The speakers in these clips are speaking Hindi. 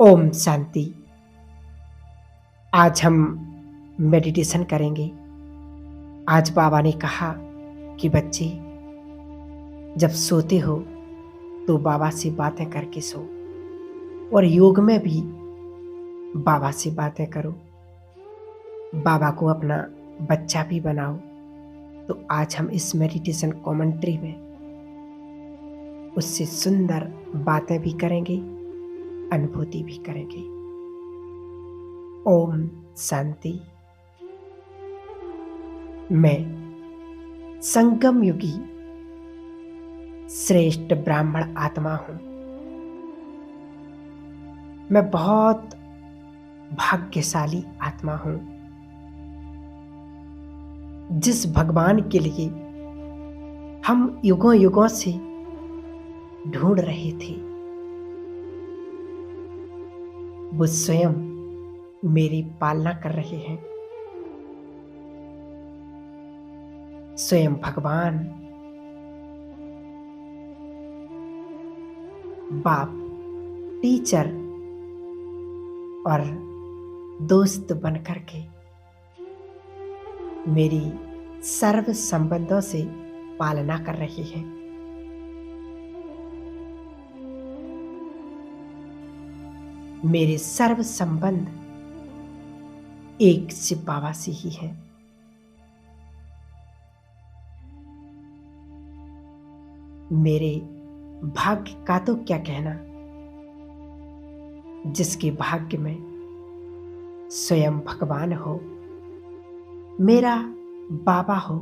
ओम शांति। आज हम मेडिटेशन करेंगे। आज बाबा ने कहा कि बच्चे, जब सोते हो तो बाबा से बातें करके सो, और योग में भी बाबा से बातें करो, बाबा को अपना बच्चा भी बनाओ। तो आज हम इस मेडिटेशन कमेंट्री में उससे सुंदर बातें भी करेंगे, अनुभूति भी करेंगे। ओम शांति। मैं संगम युगी श्रेष्ठ ब्राह्मण आत्मा हूं। मैं बहुत भाग्यशाली आत्मा हूं, जिस भगवान के लिए हम युगों युगों से ढूंढ रहे थे, वो स्वयं मेरी पालना कर रहे हैं। स्वयं भगवान बाप, टीचर और दोस्त बनकर के मेरी सर्व संबंधों से पालना कर रहे हैं। मेरे सर्व संबंध एक शिव बाबा से ही है। मेरे भाग्य का तो क्या कहना, जिसके भाग्य में स्वयं भगवान हो, मेरा बाबा हो,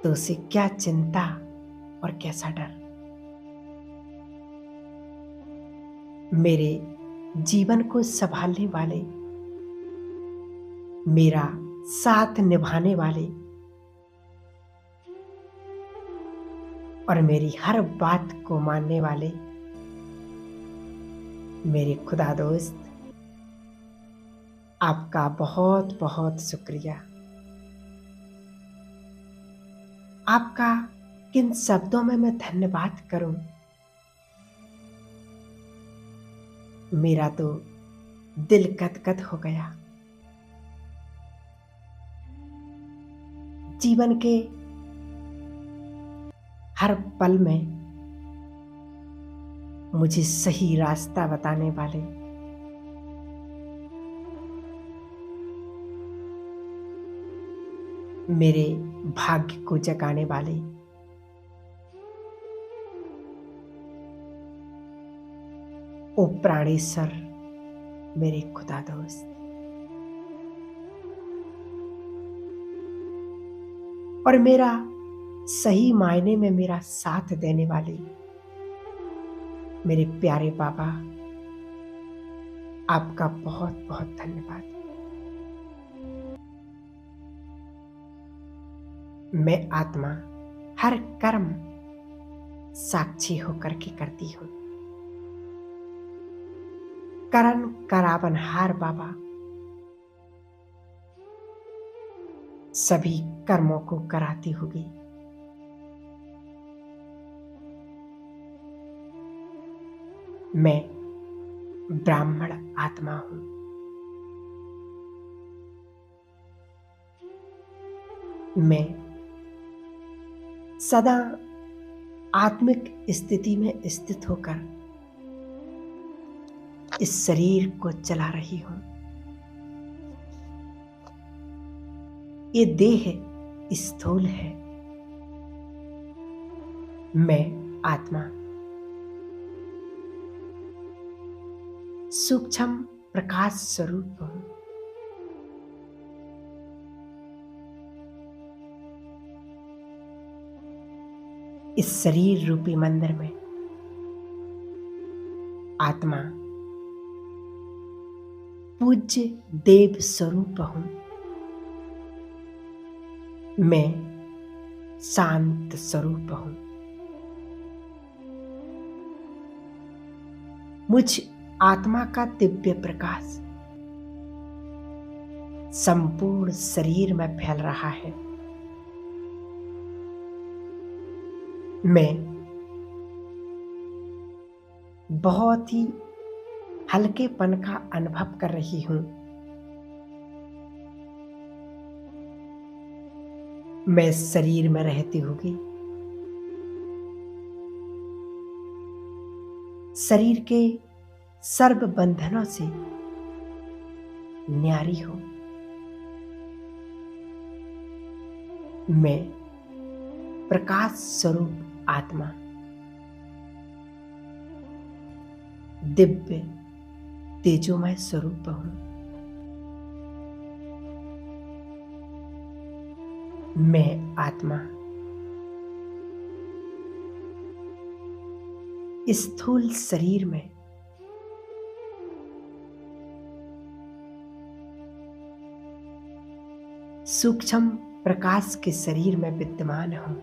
तो उसे क्या चिंता और कैसा डर। मेरे जीवन को संभालने वाले, मेरा साथ निभाने वाले और मेरी हर बात को मानने वाले मेरे खुदा दोस्त, आपका बहुत बहुत शुक्रिया। आपका किन शब्दों में मैं धन्यवाद करूं। मेरा तो दिल गदगद हो गया। जीवन के हर पल में मुझे सही रास्ता बताने वाले, मेरे भाग्य को जगाने वाले, ओ प्राणेश्वर, मेरे खुदा दोस्त, और मेरा सही मायने में मेरा साथ देने वाले मेरे प्यारे बाबा, आपका बहुत बहुत धन्यवाद। मैं आत्मा हर कर्म साक्षी होकर के करती हूं। करण करावनहार बाबा सभी कर्मों को कराती होगी। मैं ब्राह्मण आत्मा हूं। मैं सदा आत्मिक स्थिति में स्थित होकर इस शरीर को चला रही हूं। ये देह स्थूल है। मैं आत्मा सूक्ष्म प्रकाश स्वरूप हूं। इस शरीर रूपी मंदिर में आत्मा पूज्य देव स्वरूप हूं। मैं शांत स्वरूप हूं। मुझ आत्मा का दिव्य प्रकाश संपूर्ण शरीर में फैल रहा है। मैं बहुत ही हल्केपन का अनुभव कर रही हूं। मैं शरीर में रहती होगी, शरीर के सर्व बंधनों से न्यारी हूं। मैं प्रकाश स्वरूप आत्मा, दिव्य तेजोमय स्वरूप हूं। मैं आत्मा स्थूल शरीर में सूक्ष्म प्रकाश के शरीर में विद्यमान हूं।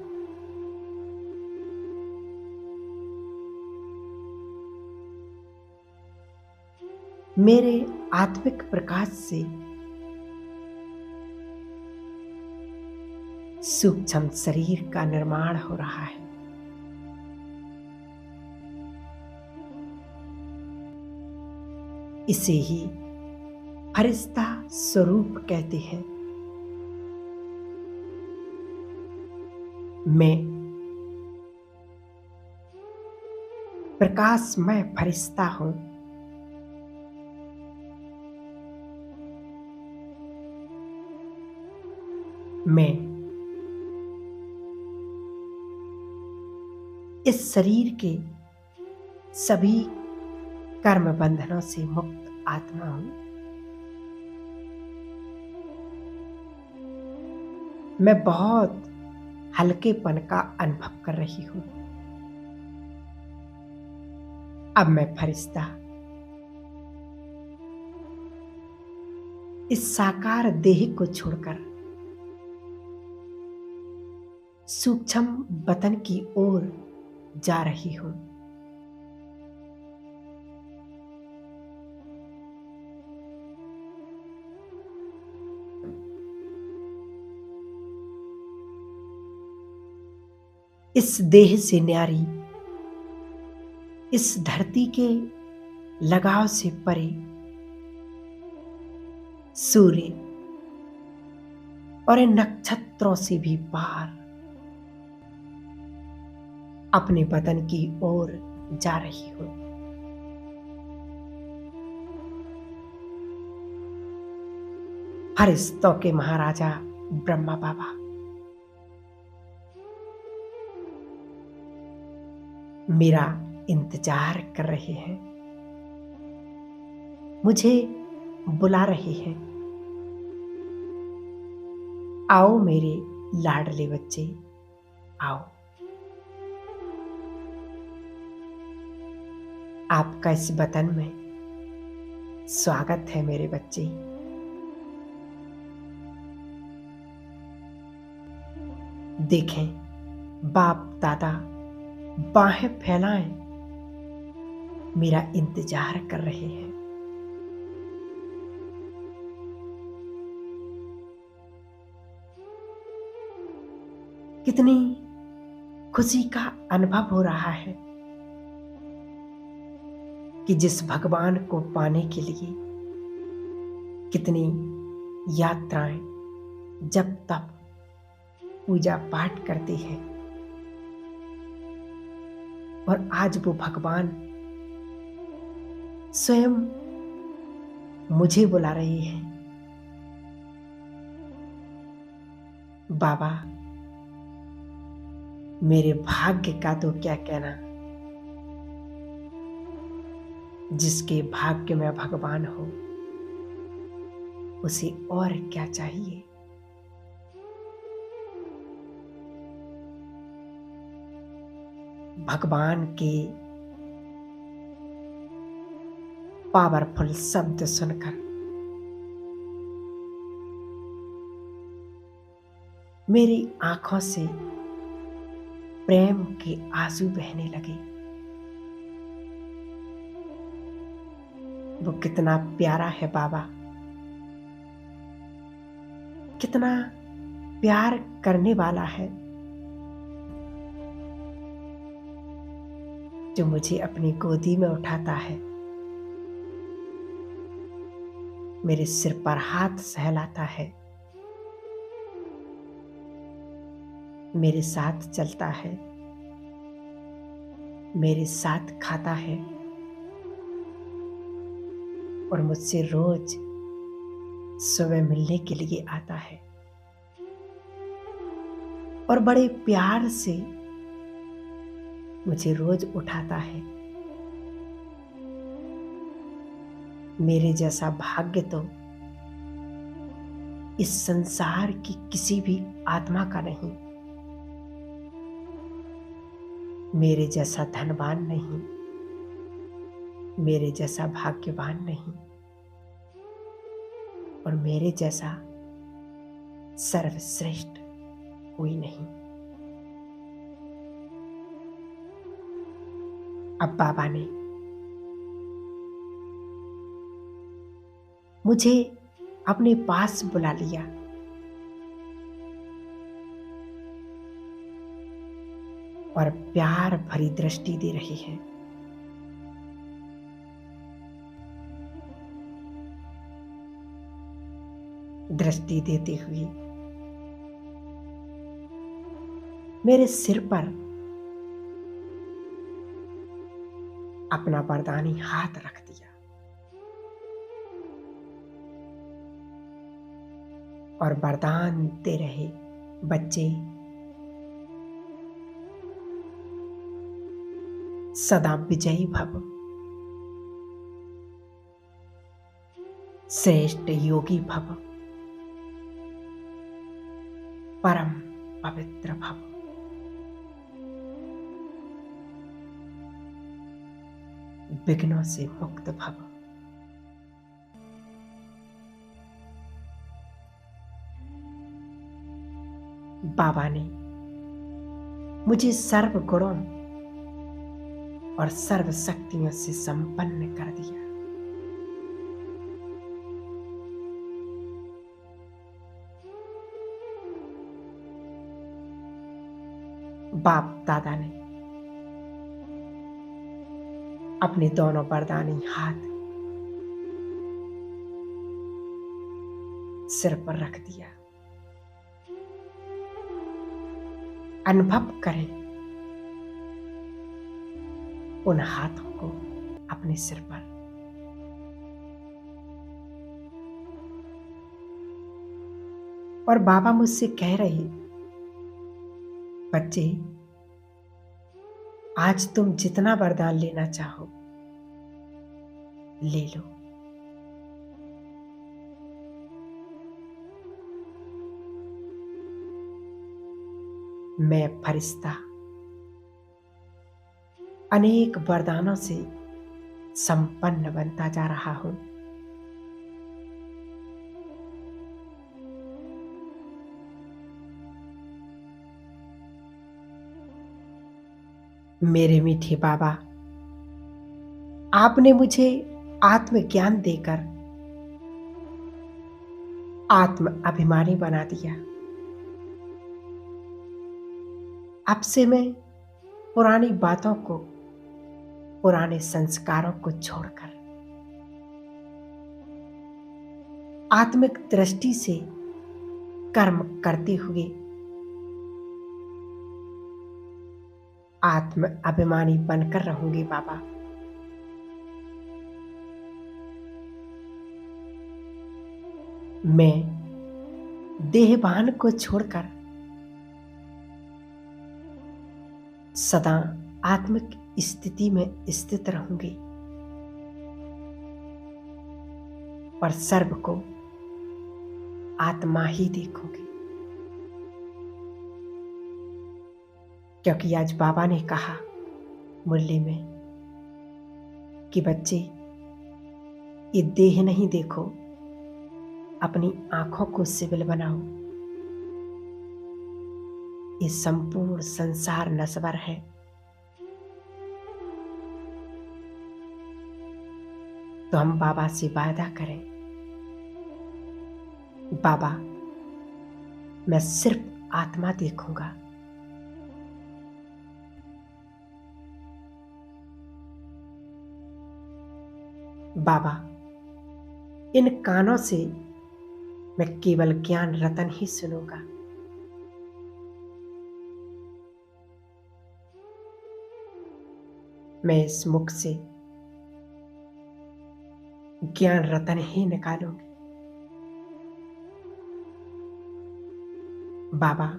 मेरे आत्मिक प्रकाश से सूक्ष्म शरीर का निर्माण हो रहा है। इसे ही फरिश्ता स्वरूप कहते हैं। मैं प्रकाशमय फरिश्ता हूं। मैं इस शरीर के सभी कर्म बंधनों से मुक्त आत्मा हूं। मैं बहुत हल्केपन का अनुभव कर रही हूं। अब मैं फरिश्ता इस साकार देह को छोड़कर सूक्ष्म वतन की ओर जा रही हूं। इस देह से न्यारी, इस धरती के लगाव से परे, सूर्य और इन नक्षत्रों से भी पार अपने वतन की ओर जा रही हूं। फरिश्तों के महाराजा ब्रह्मा बाबा मेरा इंतजार कर रहे हैं, मुझे बुला रहे हैं। आओ मेरे लाडले बच्चे, आओ। आपका इस वतन में स्वागत है मेरे बच्चे। देखें, बाप दादा बाहें फैलाएं, मेरा इंतजार कर रहे हैं। कितनी खुशी का अनुभव हो रहा है कि जिस भगवान को पाने के लिए कितनी यात्राएं, जब तप, पूजा पाठ करते हैं, और आज वो भगवान स्वयं मुझे बुला रहे हैं। बाबा, मेरे भाग्य का तो क्या कहना, जिसके भाग्य में भगवान हो उसे और क्या चाहिए। भगवान के पावरफुल शब्द सुनकर मेरी आंखों से प्रेम के आंसू बहने लगे। वो कितना प्यारा है बाबा, कितना प्यार करने वाला है, जो मुझे अपनी गोदी में उठाता है मेरे सिर पर हाथ सहलाता है, मेरे साथ चलता है, मेरे साथ खाता है और मुझसे रोज सुबह मिलने के लिए आता है और बड़े प्यार से मुझे रोज उठाता है। मेरे जैसा भाग्य तो इस संसार की किसी भी आत्मा का नहीं, मेरे जैसा धनवान नहीं, मेरे जैसा भाग्यवान नहीं और मेरे जैसा सर्वश्रेष्ठ कोई नहीं। अब बाबा ने मुझे अपने पास बुला लिया और प्यार भरी दृष्टि दे रहे हैं। दृष्टि देते हुए मेरे सिर पर अपना वरदानी हाथ रख दिया और वरदान दे रहे, बच्चे सदा विजयी भव, श्रेष्ठ योगी भव, परम पवित्र भव। विघ्नों से मुक्त भव। बाबा ने मुझे सर्व गुणों और सर्व शक्तियों से संपन्न कर दिया। बाप दादा ने अपने दोनों वरदानी हाथ सिर पर रख दिया। अनुभव करें उन हाथों को अपने सिर पर। और बाबा मुझसे कह रहे, बच्चे आज तुम जितना वरदान लेना चाहो ले लो। मैं फरिश्ता अनेक वरदानों से संपन्न बनता जा रहा हूं। मेरे मीठे बाबा, आपने मुझे आत्मज्ञान देकर आत्म अभिमानी बना दिया। अब से मैं पुरानी बातों को, पुराने संस्कारों को छोड़कर आत्मिक दृष्टि से कर्म करते हुए आत्म अभिमानी बनकर रहूंगी। बाबा, मैं देहभान को छोड़कर सदा आत्मिक स्थिति में स्थित रहूंगी और सर्व को आत्मा ही देखूंगी। क्योंकि आज बाबा ने कहा मुरली में कि बच्चे, ये देह नहीं देखो, अपनी आंखों को सिविल बनाओ। ये संपूर्ण संसार नश्वर है। तो हम बाबा से वादा करें, बाबा मैं सिर्फ आत्मा देखूंगा। बाबा इन कानों से मैं केवल ज्ञान रतन ही सुनूंगा। मैं इस मुख से ज्ञान रतन ही निकालूंगी। बाबा,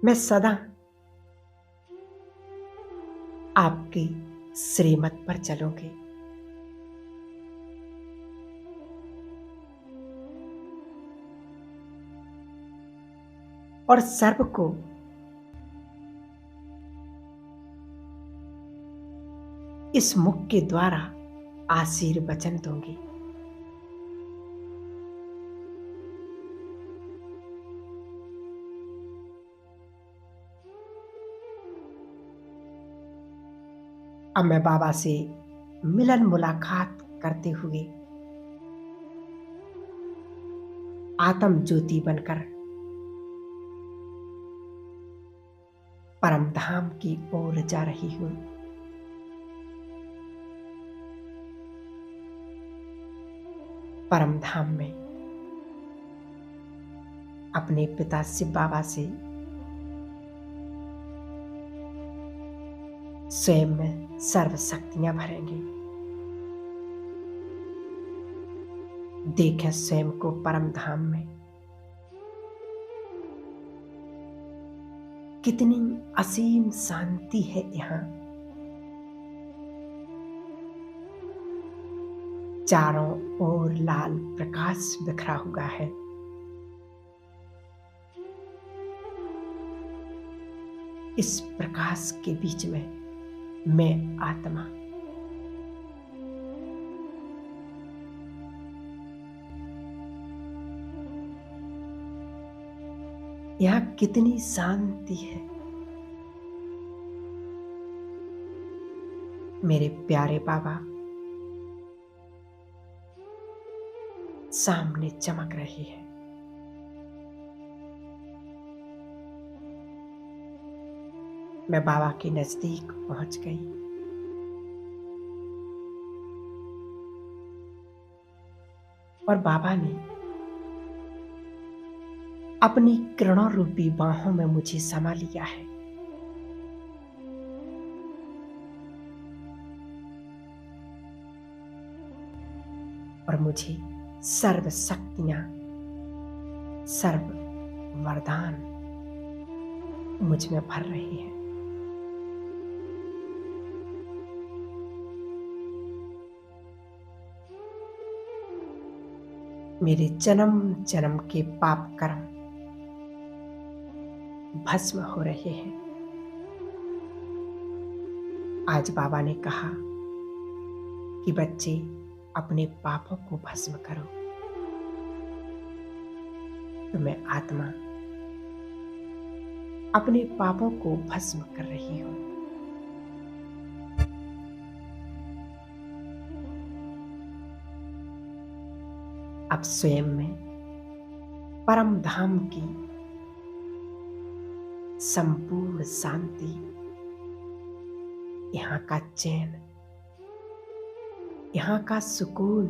मैं सदा आपकी श्रीमत पर चलूंगी। और सर्व को इस मुख के द्वारा आशीर्वचन दूंगी। अब मैं बाबा से मिलन मुलाकात करते हुए आत्म ज्योति बनकर परम धाम की ओर जा रही हूं। परम धाम में अपने पिता शिव बाबा से स्वयं में सर्व शक्तियां भरेंगे। देखें स्वयं को परम धाम में कितनी असीम शांति है। यहाँ चारों ओर लाल प्रकाश बिखरा हुआ है। इस प्रकाश के बीच में मैं आत्मा यहाँ कितनी शांति है। मेरे प्यारे बाबा सामने चमक रही है। मैं बाबा के नजदीक पहुंच गई। और बाबा ने अपनी किरणों रूपी बाहों में मुझे समा लिया है। और मुझे सर्व शक्तियां, सर्व वरदान मुझ में भर रही है। मेरे जन्म जन्म के पाप कर्म भस्म हो रहे हैं। आज बाबा ने कहा कि बच्चे अपने पापों को भस्म करो। तो मैं आत्मा अपने पापों को भस्म कर रही हूं। अब स्वयं में परम धाम की संपूर्ण शांति, यहाँ का चैन, यहाँ का सुकून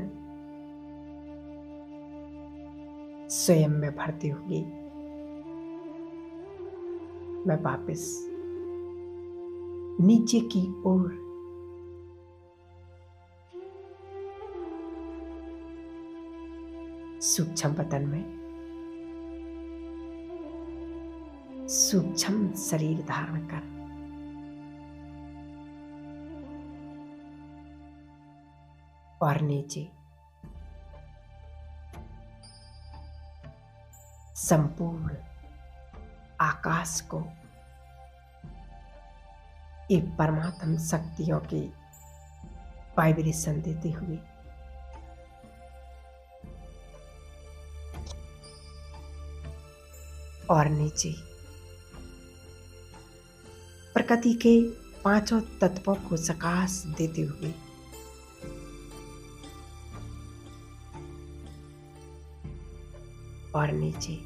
स्वयं में भरते हुए मैं वापस नीचे की ओर सूक्ष्म बदन में सूक्ष्म शरीर धारण कर और नीचे संपूर्ण आकाश को एक परमात्म शक्तियों की वाइब्रेशन देते हुए और नीचे प्रकृति के पांचों तत्वों को प्रकाश देते हुए और नीचे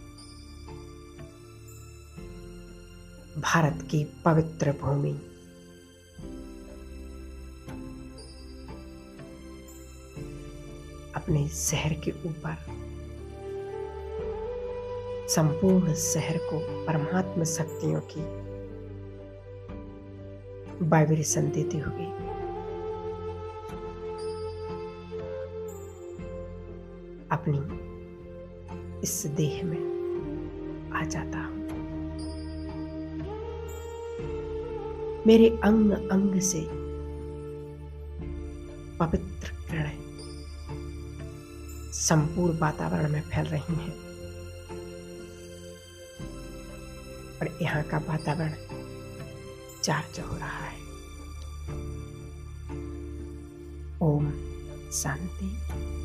भारत की पवित्र भूमि, अपने शहर के ऊपर, संपूर्ण शहर को परमात्मा शक्तियों की वाइब्रेशन देते हुए अपनी इस देह में आ जाता हूं। मेरे अंग अंग से पवित्र किरणें संपूर्ण वातावरण में फैल रही हैं और यहाँ का वातावरण चार्ज हो रहा है। ओम शांति।